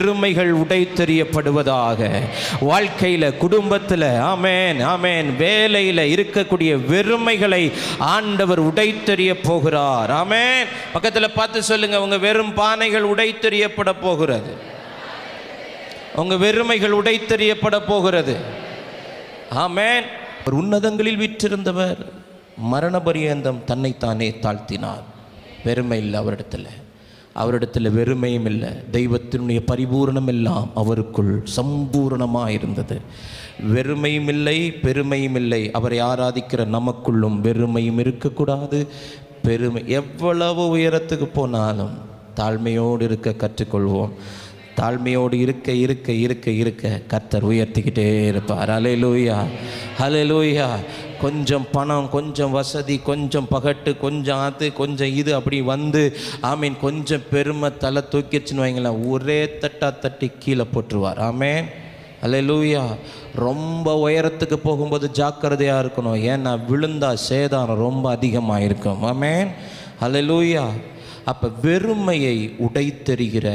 வெறுமைகள் உடைத்தெறியப்படுவதாக. வாழ்க்கையில், குடும்பத்தில், ஆமேன் ஆமேன், வேலையில் இருக்கக்கூடிய வெறுமைகளை ஆண்டவர் உடைத்தெறிய போகிறார். ஆமேன். பக்கத்தில் பார்த்து சொல்லுங்க, உங்க வெறும் பானைகள் உடைத்தெறியப்பட போகிறது. உங்க வெறுமைகள் உடைத்தெறியப்பட போகிறது. ஆமேன். ஒரு உன்னதங்களில் வீற்றிருந்தவர் மரண பரியந்தம் தன்னைத்தானே தாழ்த்தினார். வெறுமை இல்லை அவரிடத்தில் வெறுமையும் இல்லை. தெய்வத்தினுடைய பரிபூரணம் எல்லாம் அவருக்குள் சம்பூரணமாக இருந்தது. வெறுமையும் இல்லை, பெருமையும் இல்லை. அவரை ஆராதிக்கிற நமக்குள்ளும் வெறுமையும் இருக்கக்கூடாது, பெருமை. எவ்வளவு உயரத்துக்கு போனாலும் தாழ்மையோடு இருக்க கற்றுக்கொள்வோம். தாழ்மையோடு இருக்க இருக்க இருக்க இருக்க கர்த்தர் உயர்த்திக்கிட்டே இருப்பார். ஹல்லேலூயா, ஹல்லேலூயா. கொஞ்சம் பணம், கொஞ்சம் வசதி, கொஞ்சம் பகட்டு, கொஞ்சம் அது, கொஞ்சம் இது அப்படி வந்து ஆமீன், கொஞ்சம் பெருமை தலை தூக்கிடுச்சுன்னு வைங்களேன், ஒரே தட்டி கீழே போட்டுருவார். ஆமேன், ஹல்லேலூயா. ரொம்ப உயரத்துக்கு போகும்போது ஜாக்கிரதையாக இருக்கணும். ஏன்னா விழுந்தா சேதாரம் ரொம்ப அதிகமாக இருக்கும். ஆமேன், ஹல்லேலூயா. அப்போ வெறுமையை உடைத்தெறிகிற